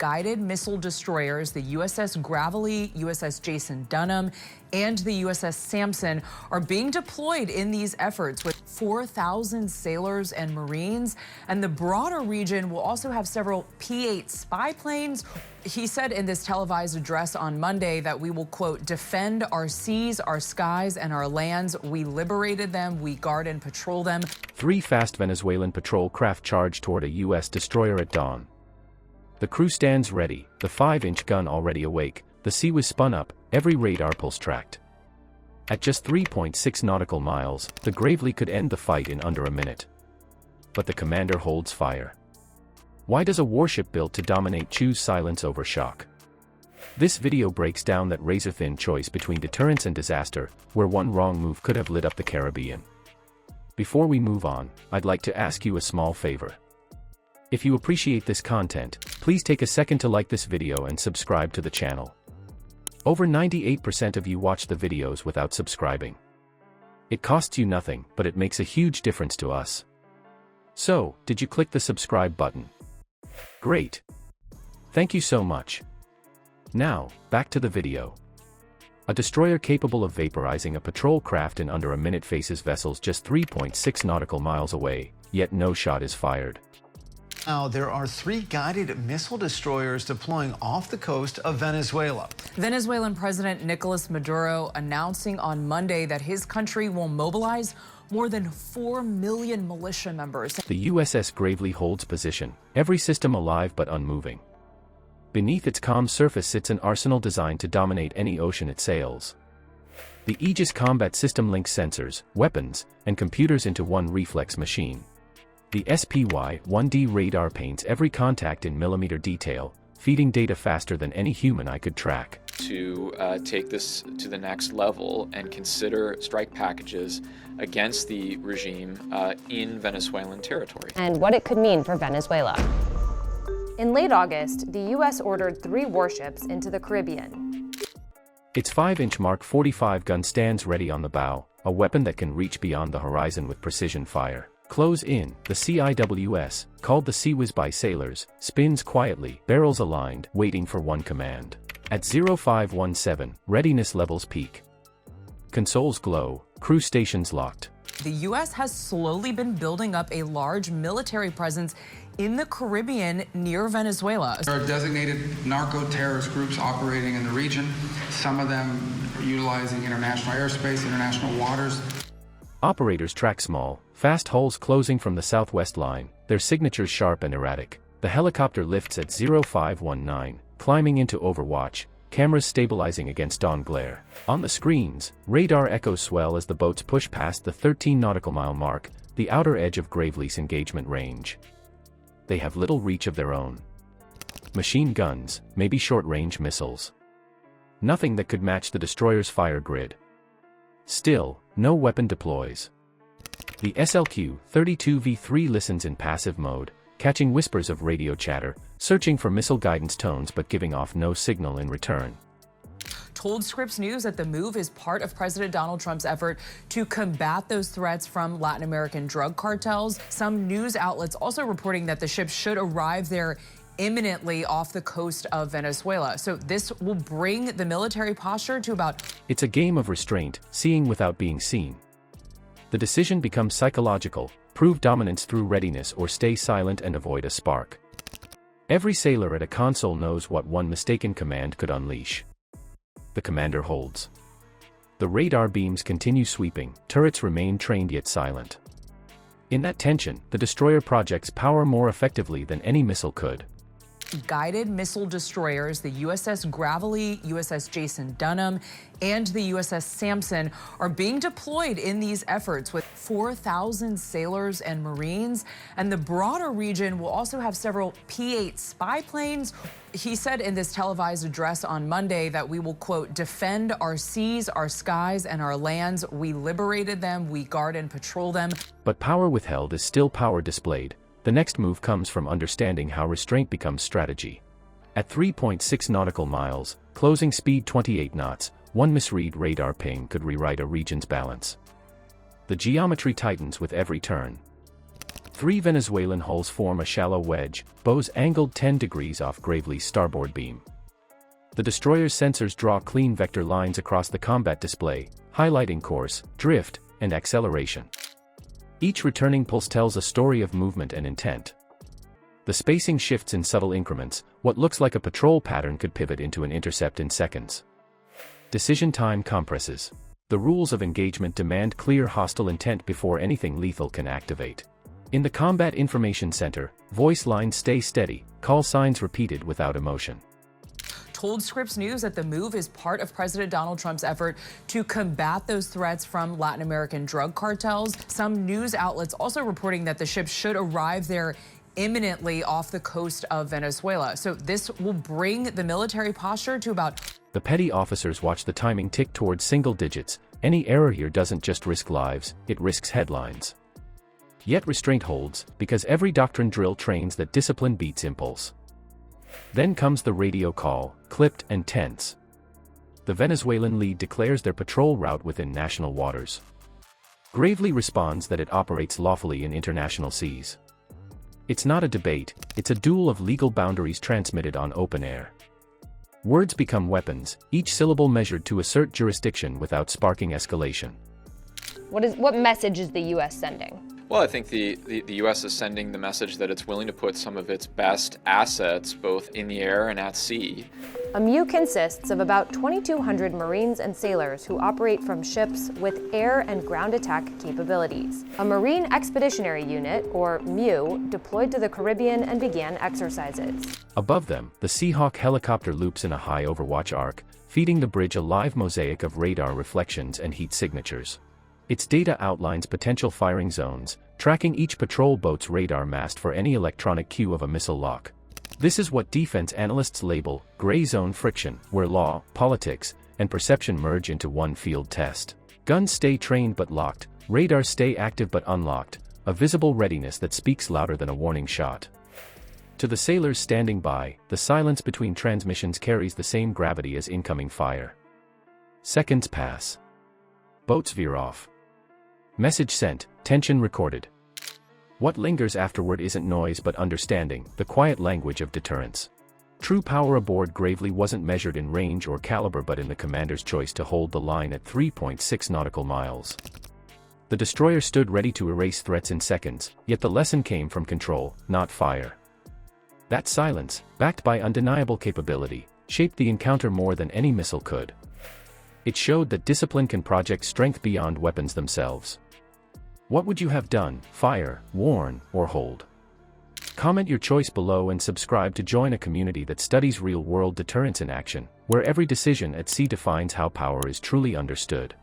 guided missile destroyers, the USS Gravely, USS Jason Dunham, and the USS Sampson, are being deployed in these efforts with 4,000 sailors and Marines. And the broader region will also have several P-8 spy planes. He said in this televised address on Monday that we will, quote, defend our seas, our skies, and our lands. We liberated them. We guard and patrol them. 3 fast Venezuelan patrol craft charge toward a U.S. destroyer at dawn. The crew stands ready, the 5-inch gun already awake, the sea was spun up, every radar pulse tracked. At just 3.6 nautical miles, the Gravely could end the fight in under a minute. But the commander holds fire. Why does a warship built to dominate choose silence over shock? This video breaks down that razor-thin choice between deterrence and disaster, where one wrong move could have lit up the Caribbean. Before we move on, I'd like to ask you a small favor. If you appreciate this content, please take a second to like this video and subscribe to the channel. Over 98% of you watch the videos without subscribing. It costs you nothing, but it makes a huge difference to us. So, did you click the subscribe button? Great! Thank you so much. Now, back to the video. A destroyer capable of vaporizing a patrol craft in under a minute faces vessels just 3.6 nautical miles away, yet no shot is fired. Now, there are 3 guided missile destroyers deploying off the coast of Venezuela. Venezuelan President Nicolas Maduro announcing on Monday that his country will mobilize more than 4 million militia members. The USS Gravely holds position, every system alive but unmoving. Beneath its calm surface sits an arsenal designed to dominate any ocean it sails. The Aegis combat system links sensors, weapons, and computers into one reflex machine. The SPY-1D radar paints every contact in millimeter detail, feeding data faster than any human eye could track. To take this to the next level and consider strike packages against the regime in Venezuelan territory. And what it could mean for Venezuela. In late August, the U.S. ordered 3 warships into the Caribbean. Its 5-inch Mark 45 gun stands ready on the bow, a weapon that can reach beyond the horizon with precision fire. Close in, the CIWS, called the Sea Whiz by sailors, spins quietly, barrels aligned, waiting for one command. At 0517, readiness levels peak. Consoles glow, crew stations locked. The U.S. has slowly been building up a large military presence in the Caribbean near Venezuela. There are designated narco-terrorist groups operating in the region, some of them utilizing international airspace, international waters. Operators track small, fast hulls closing from the southwest line, their signatures sharp and erratic. The helicopter lifts at 0519, climbing into overwatch, cameras stabilizing against dawn glare. On the screens, radar echoes swell as the boats push past the 13 nautical mile mark, the outer edge of Gravely's engagement range. They have little reach of their own. Machine guns, maybe short-range missiles. Nothing that could match the destroyer's fire grid. Still, no weapon deploys. The SLQ-32V3 listens in passive mode, catching whispers of radio chatter, searching for missile guidance tones but giving off no signal in return. Told Scripps News that the move is part of President Donald Trump's effort to combat those threats from Latin American drug cartels. Some news outlets also reporting that the ship should arrive there imminently off the coast of Venezuela. So this will bring the military posture to about... It's a game of restraint, seeing without being seen. The decision becomes psychological, prove dominance through readiness or stay silent and avoid a spark. Every sailor at a console knows what one mistaken command could unleash. The commander holds. The radar beams continue sweeping, turrets remain trained yet silent. In that tension, the destroyer projects power more effectively than any missile could. Guided missile destroyers, the USS Gravely, USS Jason Dunham, and the USS Sampson, are being deployed in these efforts with 4,000 sailors and Marines. And the broader region will also have several P-8 spy planes. He said in this televised address on Monday that we will, quote, defend our seas, our skies, and our lands. We liberated them. We guard and patrol them. But power withheld is still power displayed. The next move comes from understanding how restraint becomes strategy. At 3.6 nautical miles, closing speed 28 knots, one misread radar ping could rewrite a region's balance. The geometry tightens with every turn. 3 Venezuelan hulls form a shallow wedge, bows angled 10 degrees off Gravely's starboard beam. The destroyer's sensors draw clean vector lines across the combat display, highlighting course, drift, and acceleration. Each returning pulse tells a story of movement and intent. The spacing shifts in subtle increments. What looks like a patrol pattern could pivot into an intercept in seconds. Decision time compresses. The rules of engagement demand clear hostile intent before anything lethal can activate. In the Combat Information Center, voice lines stay steady, call signs repeated without emotion. Told Scripps News that the move is part of President Donald Trump's effort to combat those threats from Latin American drug cartels. Some news outlets also reporting that the ships should arrive there imminently off the coast of Venezuela. So this will bring the military posture to about... The petty officers watch the timing tick towards single digits. Any error here doesn't just risk lives, it risks headlines. Yet restraint holds, because every doctrine drill trains that discipline beats impulse. Then comes the radio call, clipped and tense. The Venezuelan lead declares their patrol route within national waters. Gravely responds that it operates lawfully in international seas. It's not a debate, it's a duel of legal boundaries transmitted on open air. Words become weapons, each syllable measured to assert jurisdiction without sparking escalation. What message is the U.S. sending? Well, I think the U.S. is sending the message that it's willing to put some of its best assets both in the air and at sea. MU consists of about 2,200 Marines and sailors who operate from ships with air and ground attack capabilities. A Marine Expeditionary Unit, or MU, deployed to the Caribbean and began exercises. Above them, the Seahawk helicopter loops in a high overwatch arc, feeding the bridge a live mosaic of radar reflections and heat signatures. Its data outlines potential firing zones, tracking each patrol boat's radar mast for any electronic cue of a missile lock. This is what defense analysts label gray zone friction, where law, politics, and perception merge into one field test. Guns stay trained but locked, radars stay active but unlocked, a visible readiness that speaks louder than a warning shot. To the sailors standing by, the silence between transmissions carries the same gravity as incoming fire. Seconds pass. Boats veer off. Message sent, tension recorded. What lingers afterward isn't noise but understanding, the quiet language of deterrence. True power aboard Gravely wasn't measured in range or caliber but in the commander's choice to hold the line at 3.6 nautical miles. The destroyer stood ready to erase threats in seconds, yet the lesson came from control, not fire. That silence, backed by undeniable capability, shaped the encounter more than any missile could. It showed that discipline can project strength beyond weapons themselves. What would you have done, fire, warn, or hold? Comment your choice below and subscribe to join a community that studies real-world deterrence in action, where every decision at sea defines how power is truly understood.